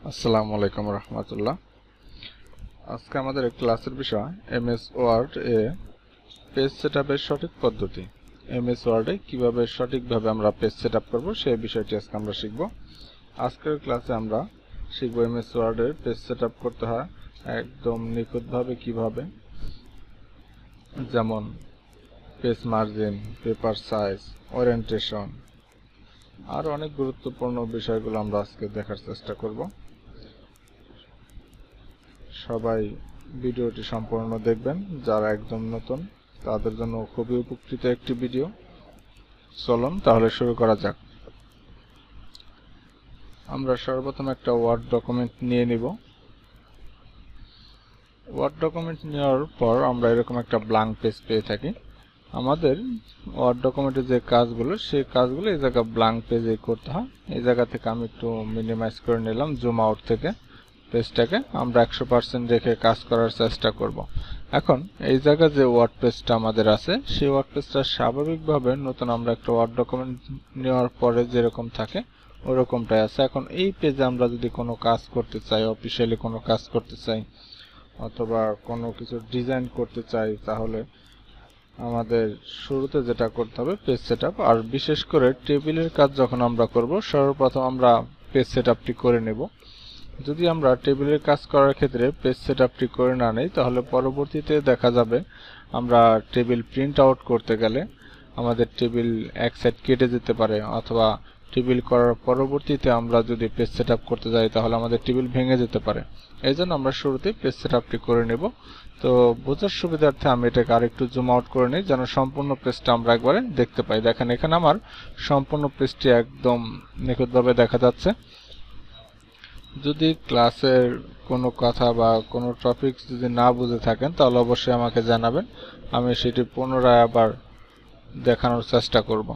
আসসালামু আলাইকুম রহমতুল্লাহ। আজকে আমাদের ক্লাসের বিষয় এমএস ওয়ার্ড এ পেজ সেটআপের সঠিক পদ্ধতি। এমএস ওয়ার্ডে কিভাবে সঠিকভাবে আমরা পেজ সেটআপ করব সেই বিষয়টি আজকে আমরা শিখব। আজকের ক্লাসে আমরা শিখব এমএস ওয়ার্ডের পেজ সেটআপ করতে হয় একদম নিখুঁতভাবে কিভাবে, যেমন page margin, paper size, orientation আর অনেক গুরুত্বপূর্ণ বিষয়গুলো আমরা আজকে দেখার চেষ্টা করব। সবাই ভিডিওটি সম্পূর্ণ দেখবেন, যারা একদম নতুন তাদের জন্য খুবই উপকৃত একটি ভিডিও। চলুন তাহলে শুরু করা যাক। আমরা সর্বপ্রথম একটা ওয়ার্ড ডকুমেন্ট নিয়ে নিব। ওয়ার্ড ডকুমেন্ট নেওয়ার পর আমরা এরকম একটা ব্ল্যাঙ্ক পেজ পেয়ে থাকি। আমাদের ওয়ার্ড ডকুমেন্টের যে কাজগুলো সেই কাজগুলো এই জায়গা ব্ল্যাঙ্ক পেজে করতে হয়। এই জায়গা থেকে আমি একটু মিনিমাইজ করে নিলাম, জুম আউট থেকে পেজটাকে আমরা 100% রেখে কাজ করার চেষ্টা করব। এখন এই জায়গায় যে ওয়ার্ড পেজটা আমাদের আছে সেই ওয়ার্ড পেজটা স্বাভাবিকভাবে নতুন আমরা একটা ওয়ার্ড ডকুমেন্ট নেওয়ার পরে যেরকম থাকে ওরকমটাই আছে। এখন এই পেজে আমরা যদি কোনো কাজ করতে চাই, অফিসিয়ালি কোনো কাজ করতে চাই অথবা কোনো কিছু ডিজাইন করতে চাই, তাহলে আমাদের শুরুতে যেটা করতে হবে পেজ সেটআপ। আর বিশেষ করে টেবিলের কাজ যখন আমরা করব সর্বপ্রথম আমরা পেজ সেটআপটি করে নেব। যদি আমরা টেবিলের কাজ করার ক্ষেত্রে পেজ সেটআপটি করে না নেই তাহলে পরবর্তীতে দেখা যাবে আমরা টেবিল প্রিন্ট আউট করতে গেলে আমাদের টেবিল এক সাইড কেটে যেতে পারে, অথবা টেবিল করার পরবর্তীতে আমরা যদি পেজ সেটআপ করতে যাই তাহলে আমাদের টেবিল ভেঙে যেতে পারে। এই জন্য আমরা শুরুতেই পেজ সেটআপটি করে নেব। তো বোঝার সুবিধার্থে আমি এটাকে আরেকটু জুম আউট করে নিই যেন সম্পূর্ণ পেজটা আমরা একবারে দেখতে পাই। দেখেন এখানে আমার সম্পূর্ণ পেজটি একদম নিখুঁতভাবে দেখা যাচ্ছে। যদি ক্লাসের কোনো কথা বা কোনো টপিক যদি না বুঝে থাকেন তাহলে অবশ্যই আমাকে জানাবেন, আমি সেটি পুনরায় আবার দেখানোর চেষ্টা করব।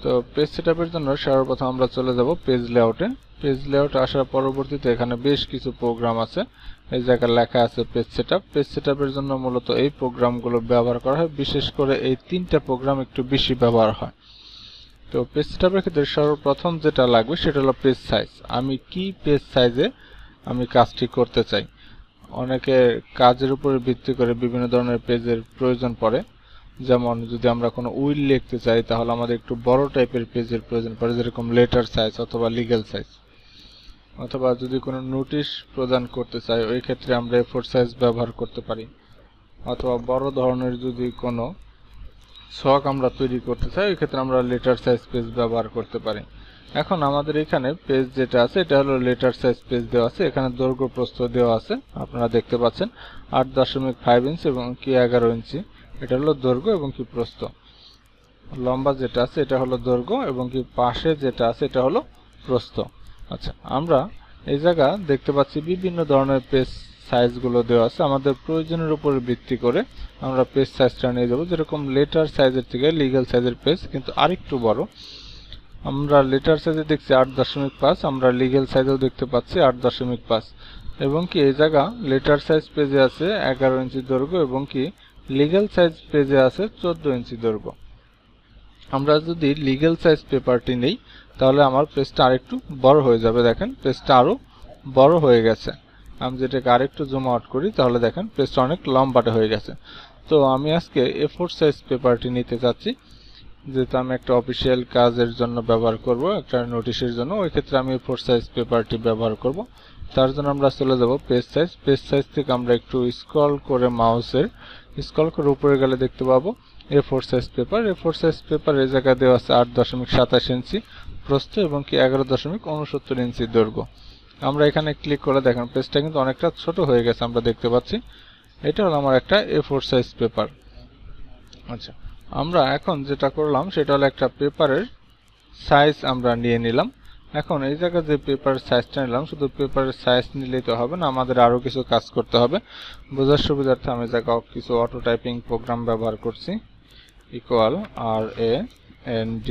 তো পেজ সেটআপের জন্য সর্বপ্রথম আমরা চলে যাব পেজ লেআউটে। পেজ লেআউটে আসার পরবর্তীতে এখানে বেশ কিছু প্রোগ্রাম আছে। এই জায়গায় লেখা আছে পেজ সেটআপ। পেজ সেটআপের জন্য মূলত এই প্রোগ্রামগুলো ব্যবহার করা হয়, বিশেষ করে এই তিনটা প্রোগ্রাম একটু বেশি ব্যবহার হয়। তো পেজ সেটআপের ক্ষেত্রে সর্বপ্রথম যেটা লাগবে সেটা হলো পেজ সাইজ। আমি কি পেজ সাইজে আমি কাজটি করতে চাই। অনেকে কাজের উপরে ভিত্তি করে বিভিন্ন ধরনের পেজের প্রয়োজন পড়ে। যেমন যদি আমরা কোনো উইল লিখতে চাই তাহলে আমাদের একটু বড় টাইপের পেজের প্রয়োজন পড়ে, যেরকম লেটার সাইজ অথবা লিগ্যাল সাইজ। অথবা যদি কোনো নোটিশ প্রদান করতে চাই ওই ক্ষেত্রে আমরা A4 সাইজ ব্যবহার করতে পারি। অথবা বড় ধরনের যদি কোনো ছক আমরা তৈরি করতে চাই ওই ক্ষেত্রে আমরা লেটার সাইজ পেজ ব্যবহার করতে পারি। এখন আমাদের এখানে পেজ যেটা আছে এটা হলো লেটার সাইজ পেজ দেওয়া আছে। এখানে দৈর্ঘ্য প্রস্থ দেওয়া আছে, আপনারা দেখতে পাচ্ছেন 8.5 ইঞ্চি এবং কি 11 ইঞ্চি। এটা হলো দৈর্ঘ্য এবং কি প্রস্থ। লম্বা যেটা আছে এটা হলো দৈর্ঘ্য এবং কি পাশে যেটা আছে এটা হলো প্রস্থ। আচ্ছা, আমরা এই জায়গা দেখতে পাচ্ছি বিভিন্ন ধরনের পেজ সাইজগুলো দেওয়া আছে। আমাদের প্রয়োজনের উপর ভিত্তি করে আমরা পেজ সাইজটা নিয়ে যাব। যেরকম লেটার সাইজের থেকে লিগ্যাল সাইজের পেজ কিন্তু আরেকটু বড়। আমরা লেটার সাইজে দেখছি 8.5, আমরা লিগ্যাল সাইজেও দেখতে পাচ্ছি 8.5 এবং কি এই জায়গা লেটার সাইজ পেজে আছে 11 ইঞ্চি দৈর্ঘ্য এবং কি লিগ্যাল সাইজ পেজে আছে 14 ইঞ্চি দৈর্ঘ্য। আমরা যদি লিগ্যাল সাইজ পেপারটি নেই তাহলে আমার পেজটা আরেকটু বড় হয়ে যাবে। দেখেন পেজটা আরো বড় হয়ে গেছে। আমি যেটাকে আরেকটু জুম আউট করি তাহলে দেখেন পেজটা অনেক লম্বাটে হয়ে গেছে। তো আমি আজকে A4 সাইজ পেপারটি নিতে চাচ্ছি, যেহেতু আমি একটা অফিসিয়াল কাজের জন্য ব্যবহার করব, একটা নোটিশের জন্য, ওই ক্ষেত্রে আমি A4 সাইজ পেপারটি ব্যবহার করব। তার জন্য আমরা চলে যাব পেজ সাইজ। পেজ সাইজ থেকে আমরা একটু স্ক্রল করে মাউসের স্ক্রল করে উপরে গেলে দেখতে পাবো A4 size paper. A4 size paper এই জায়গায় দেওয়া আছে 8.27 ইঞ্চি প্রস্থ এবং কি 11.69 ইঞ্চি দৈর্ঘ্য। আমরা এখানে ক্লিক করে দেখেন পেজটা কিন্তু অনেকটা ছোট হয়ে গেছে, আমরা দেখতে পাচ্ছি। এটা হলো আমার একটা A4 সাইজ পেপার। আচ্ছা, আমরা এখন যেটা করলাম সেটা হলো একটা পেপারের সাইজ আমরা নিয়ে নিলাম। এখন এই জায়গায় যে পেপার সাইজটা নিলাম, শুধু পেপারের সাইজ নিলেই তো হবে না, আমাদের আরো কিছু কাজ করতে হবে। বোঝার সুবিধার্থে আমি জায়গায় কিছু অটো টাইপিং প্রোগ্রাম ব্যবহার করছি। ইকুয়াল RAND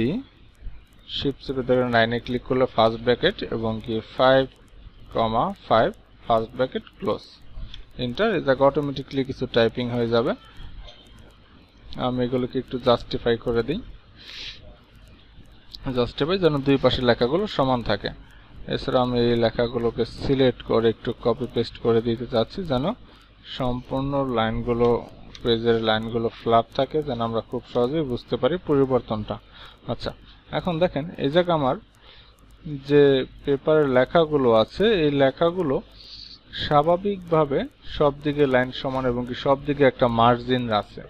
শিফট চেপে ধরে 9 এ ক্লিক করলে ফার্স্ট ব্র্যাকেট এবং কি 5,5 ফার্স্ট ব্র্যাকেট ক্লোজ, এন্টার। এই জায়গায় অটোমেটিকলি কিছু টাইপিং হয়ে যাবে। আমি এগুলোকে একটু জাস্টিফাই করে দিই, জাস্টিফাই যেন দুই পাশের লেখাগুলো সমান থাকে। এছাড়া আমি এই লেখাগুলোকে সিলেক্ট করে একটু কপি পেস্ট করে দিতে চাচ্ছি যেন সম্পূর্ণ লাইনগুলো পেজের লাইনগুলো ফ্ল্যাট থাকে, যেন আমরা খুব সহজেই বুঝতে পারি পরিবর্তনটা। আচ্ছা, এখন দেখেন এই জায়গা আমার যে পেপারের লেখাগুলো আছে এই লেখাগুলো স্বাভাবিকভাবে সব দিকে লাইন সমান এবং কি সব দিকে একটা মার্জিন আছে,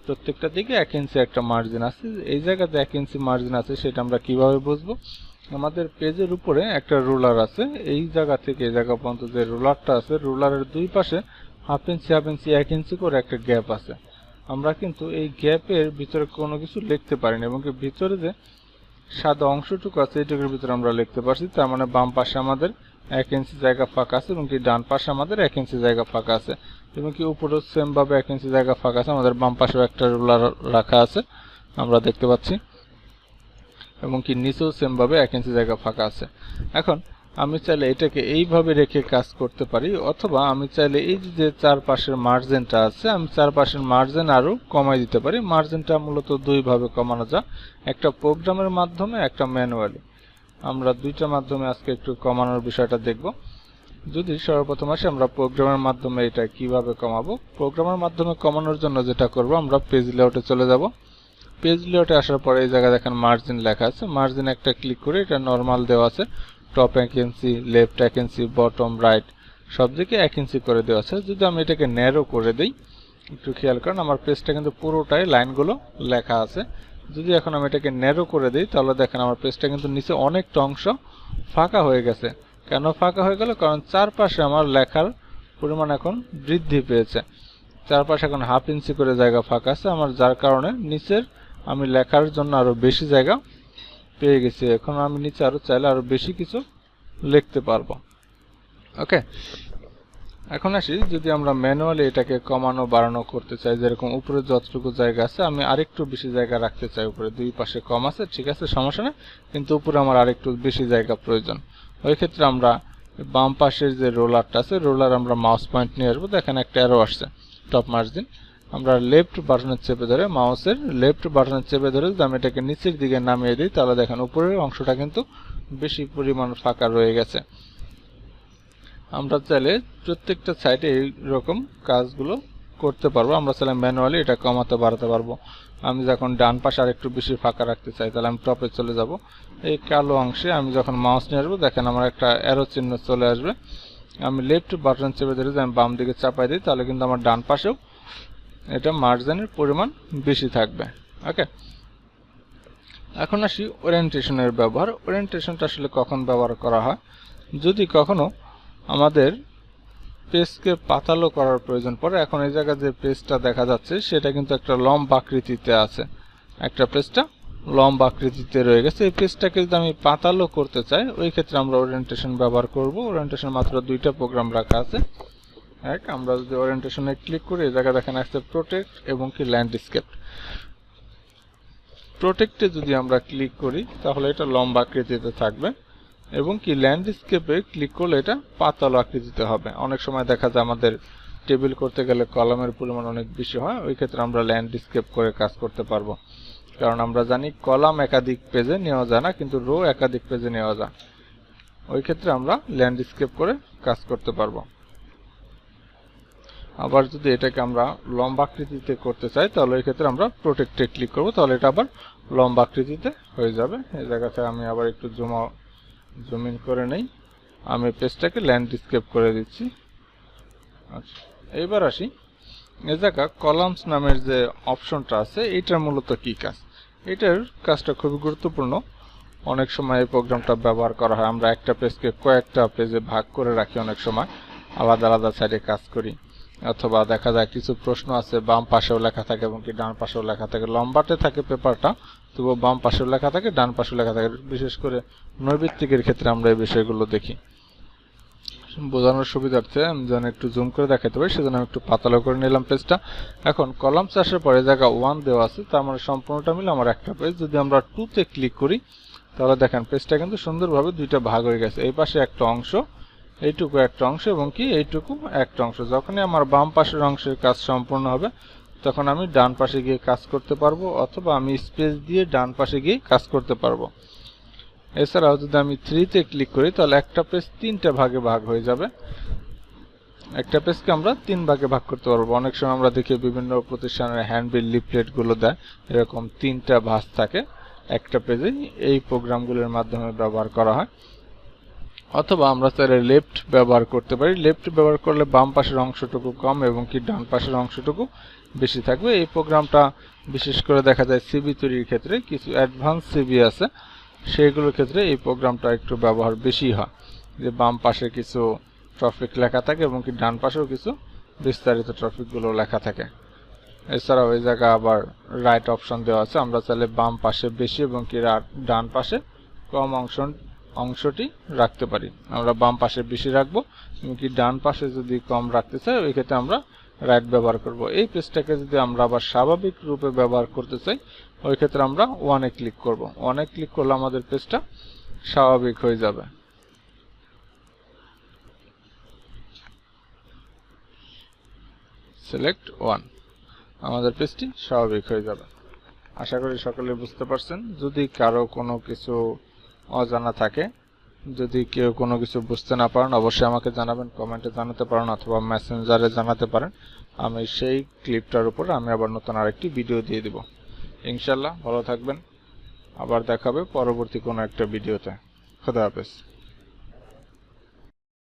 প্রত্যেকটা দিকে 1 ইঞ্চি একটা মার্জিন আছে। এই জায়গাতে 1 ইঞ্চি মার্জিন আছে সেটা আমরা কিভাবে বুঝবো? আমাদের পেজের উপরে একটা রুলার আছে, এই জায়গা থেকে এই জায়গা পর্যন্ত যে রুলারটা আছে রুলারের দুই পাশে 1/2 ইঞ্চি 1/2 ইঞ্চি 1 ইঞ্চি করে একটা গ্যাপ আছে। আমরা কিন্তু এই গ্যাপের ভিতরে কোনো কিছু লিখতে পারিনি এবং কি ভিতরে যে সাদা অংশটুকু আছে এইটুকুর ভিতরে আমরা লিখতে পারছি। তার মানে বাম পাশে আমাদের 1 ইঞ্চি জায়গা ফাঁকা আছে এবং কি ডান পাশে আমাদের 1 ইঞ্চি জায়গা ফাঁকা আছে এবং কি উপরেও সেম ভাবে 1 ইঞ্চি জায়গা ফাঁকা আছে। আমাদের বাম পাশেও একটা রুলার রাখা আছে আমরা দেখতে পাচ্ছি এবং কি নিচেও সেম ভাবে 1 ইঞ্চি জায়গা ফাঁকা আছে। এখন আমি চাইলে এটাকে এইভাবে রেখে কাজ করতে পারি, অথবা আমি চাইলে এই যে চারপাশের মার্জিনটা আছে আমি চারপাশের মার্জিন আরো কমাই দিতে পারি। মার্জিনটা মূলত দুই ভাবে কমানো যায়, একটা প্রোগ্রামের মাধ্যমে একটা ম্যানুয়ালি। আমরা দুইটা মাধ্যমে আজকে একটু কমানোর বিষয়টা দেখব। যদি সর্বপ্রথম আসি আমরা প্রোগ্রামের মাধ্যমে এটা কিভাবে কমাবো। প্রোগ্রামের মাধ্যমে কমানোর জন্য যেটা করব আমরা পেজ লেআউটে চলে যাব। পেজ লেআউটে আসার পরে এই জায়গায় দেখেন মার্জিন লেখা আছে, মার্জিন একটা ক্লিক করে এটা নরমাল দেওয়া আছে, টপ 1 ইঞ্চি, লেফট 1 ইঞ্চি, বটম রাইট সব দিকে 1 ইঞ্চি করে দেওয়া আছে। যদি আমি এটাকে ন্যারো করে দেই, একটু খেয়াল করেন আমার পেজটা কিন্তু পুরোটাই লাইনগুলো লেখা আছে। যদি এখন আমি এটাকে ন্যারো করে দিই তাহলে দেখেন আমার পেজটা কিন্তু নিচে অনেকটা অংশ ফাঁকা হয়ে গেছে। কেন ফাঁকা হয়ে গেল? কারণ চারপাশে আমার লেখার পরিমাণ এখন বৃদ্ধি পেয়েছে, চারপাশে এখন 1/2 ইঞ্চি করে জায়গা ফাঁকা আছে আমার, যার কারণে নিচের আমি লেখার জন্য আরো বেশি জায়গা পেয়ে গেছি। এখন আমি নিচে আরো চাইলে আরো বেশি কিছু লিখতে পারবো। ওকে, এখন আসি যদি আমরা ম্যানুয়ালি এটাকে কমানো বাড়ানো করতে চাই, যেরকম উপরে যতটুকু জায়গা আছে আমি আরেকটু বেশি জায়গা রাখতে চাই, উপরে দুই পাশে কম আছে ঠিক আছে সমস্যা নেই, কিন্তু উপরে আমার আরেকটু বেশি জায়গা প্রয়োজন। ওই ক্ষেত্রে আমরা বাম পাশের যে রোলারটা আছে রোলার আমরা মাউস পয়েন্ট নিয়ে আসবো, দেখেন একটা অ্যারো আসছে টপ মার্জিন, আমরা লেফট বাটনের চেপে ধরে মাউসের লেফট বাটনের চেপে ধরে যদি আমি এটাকে নিচের দিকে নামিয়ে দিই তাহলে দেখেন উপরের অংশটা কিন্তু বেশি পরিমাণ ফাঁকা রয়ে গেছে। আমরা চাইলে প্রত্যেকটা সাইডে এইরকম কাজগুলো করতে পারবো। আমরা চাইলে ম্যানুয়ালি এটা কমাতে বাড়াতে পারবো। আমি যখন ডান পাশে আরেকটু বেশি ফাঁকা রাখতে চাই তাহলে আমি টপে চলে যাব, এই কালো অংশে আমি যখন মাউস নিয়ে আসবো দেখেন আমার একটা অ্যারো চিহ্ন চলে আসবে, আমি লেফট বাটন চেপে ধরে যদি আমি বাম দিকে চাপাই দিই তাহলে কিন্তু আমার ডান পাশেও এটা মার্জিনের পরিমাণ বেশি থাকবে। ওকে, এখন আসি ওরিয়েন্টেশনের ব্যবহার। ওরিয়েন্টেশনটা আসলে কখন ব্যবহার করা হয়? যদি কখনো আমাদের পেজকে পাতালো করার প্রয়োজন পড়ে। এখন এই জায়গায় যে পেজটা দেখা যাচ্ছে সেটা কিন্তু একটা লম্বা আকৃতিতে আছে, একটা পেজটা লম্বা আকৃতিতে রয়ে গেছে। এই পেজটাকে যদি আমি পাতালো করতে চাই ওই ক্ষেত্রে আমরা ওরিয়েন্টেশন ব্যবহার করব। ওরিয়েন্টেশন মাত্র দুইটা প্রোগ্রাম রাখা আছে। এক, আমরা যদি ওরিয়েন্টেশনে ক্লিক করি এই জায়গায় দেখেন আসছে প্রোটেক্ট এবং কি ল্যান্ডস্কেপ। প্রোটেক্টে যদি আমরা ক্লিক করি তাহলে এটা লম্বা আকৃতিতে থাকবে এবং কি ল্যান্ডস্কেপে ক্লিক করলে এটা পাতালো আকৃতিতে হবে। অনেক সময় দেখা যায় আমাদের টেবিল করতে গেলে কলামের পরিমাণ অনেক বেশি হয়, ওই ক্ষেত্রে আমরা ল্যান্ডস্কেপ করে কাজ করতে পারবো। কারণ আমরা জানি কলাম একাধিক পেজে নেওয়া যায় না, কিন্তু রো একাধিক পেজে নেওয়া যায়। ওই ক্ষেত্রে আমরা ল্যান্ডস্কেপ করে কাজ করতে পারবো। আবার যদি এটাকে আমরা লম্বা আকৃতিতে করতে চাই তাহলে এই ক্ষেত্রে আমরা প্রোটেক্টে ক্লিক করব, তাহলে এটা আবার লম্বা আকৃতিতে হয়ে যাবে। এই জায়গাতে আমি আবার একটু জুম ইন করে নেই, আমি পেজটাকে ল্যান্ডস্কেপ করে দিচ্ছি। আচ্ছা, এইবার আসি এই জায়গা কলামস নামের যে অপশনটা আছে এটার মূলত কি কাজ। এটার কাজটা খুবই গুরুত্বপূর্ণ। অনেক সময় এই প্রোগ্রামটা ব্যবহার করা হয়, আমরা একটা পেজকে কয়েকটা পেজে ভাগ করে রাখি, অনেক সময় আলাদা আলাদা সাইডে কাজ করি, অথবা দেখা যায় কিছু প্রশ্ন আছে বাম পাশেও লেখা থাকে এবং কি ডান পাশেও লেখা থাকে। লম্বাতে থাকে পেপারটা, তবুও বাম পাশেও লেখা থাকে ডান পাশেও লেখা থাকে। বিশেষ করে নৈবিত্তিকের ক্ষেত্রে আমরা এই বিষয়গুলো দেখি। বোঝানোর সুবিধার্থে আমি যেন একটু জুম করে দেখাতে পারি সেজন্য আমি একটু পাতলা করে নিলাম পেজটা। এখন কলামস আসার পরে জায়গা 1 দেওয়া আছে, তার মানে সম্পূর্ণটা মিলে আমার একটা পেজ। যদি আমরা 2 তে ক্লিক করি তাহলে দেখেন পেজটা কিন্তু সুন্দরভাবে দুইটা ভাগ হয়ে গেছে। এই পাশে একটা অংশ, এইটুকু একটা অংশ এবং কি এইটুকু একটা অংশ। যখনই আমার বাম পাশের অংশের কাজ সম্পূর্ণ হবে তখন আমি ডান পাশে গিয়ে কাজ করতে পারবো, অথবা আমি স্পেস দিয়ে ডান পাশে গিয়ে কাজ করতে পারবো। এছাড়াও যদি আমি 3 তে ক্লিক করি তাহলে একটা পেজ 3টা ভাগে ভাগ হয়ে যাবে। একটা পেজকে আমরা 3 ভাগে ভাগ করতে পারবো। অনেক সময় আমরা দেখি বিভিন্ন প্রতিষ্ঠানের হ্যান্ডবিল লিফলেট গুলো দেয়, এরকম 3টা ভাঁজ থাকে একটা পেজে। এই প্রোগ্রামগুলোর মাধ্যমে ব্যবহার করা হয়। অথবা আমরা চাইলে লেফট ব্যবহার করতে পারি। লেফট ব্যবহার করলে বাম পাশের অংশটুকু কম এবং কি ডান পাশের অংশটুকু বেশি থাকবে। এই প্রোগ্রামটা বিশেষ করে দেখা যায় সিভি তৈরির ক্ষেত্রে, কিছু অ্যাডভান্স সিভি আছে সেগুলোর ক্ষেত্রে এই প্রোগ্রামটা একটু ব্যবহার বেশি হয়, যে বাম পাশে কিছু টপিক লেখা থাকে এবং কি ডান পাশেও কিছু বিস্তারিত টপিকগুলো লেখা থাকে। এছাড়াও এই জায়গায় আবার রাইট অপশন দেওয়া আছে, আমরা চাইলে বাম পাশে বেশি এবং কি ডান পাশে কম অংশটি রাখতে পারি। আমরা বাম পাশে বেশি রাখবো এবং কি ডান পাশে যদি কম রাখতে চাই ওই ক্ষেত্রে আমরা রাইট ব্যবহার করব। এই পেজটাকে যদি আমরা আবার স্বাভাবিক রূপে ব্যবহার করতে চাই ওই ক্ষেত্রে আমরা 1 ক্লিক করব। 1 ক্লিক করলে আমাদের পেজটা স্বাভাবিক হয়ে যাবে। সিলেক্ট 1, আমাদের পেজটি স্বাভাবিক হয়ে যাবে। আশা করি সকলে বুঝতে পারছেন। যদি কারো কোনো কিছু অজানা থাকে, যদি কেউ কোনো কিছু বুঝতে না পারেন অবশ্যই আমাকে জানাবেন, কমেন্টে জানাতে পারেন অথবা মেসেঞ্জারে জানাতে পারেন। আমি সেই ক্লিপটার উপর আমি আবার নতুন আরেকটি ভিডিও দিয়ে দিব। ইনশাআল্লাহ ভালো থাকবেন, আবার দেখাবে পরবর্তী কোনো একটা ভিডিওতে। খোদা হাফেজ।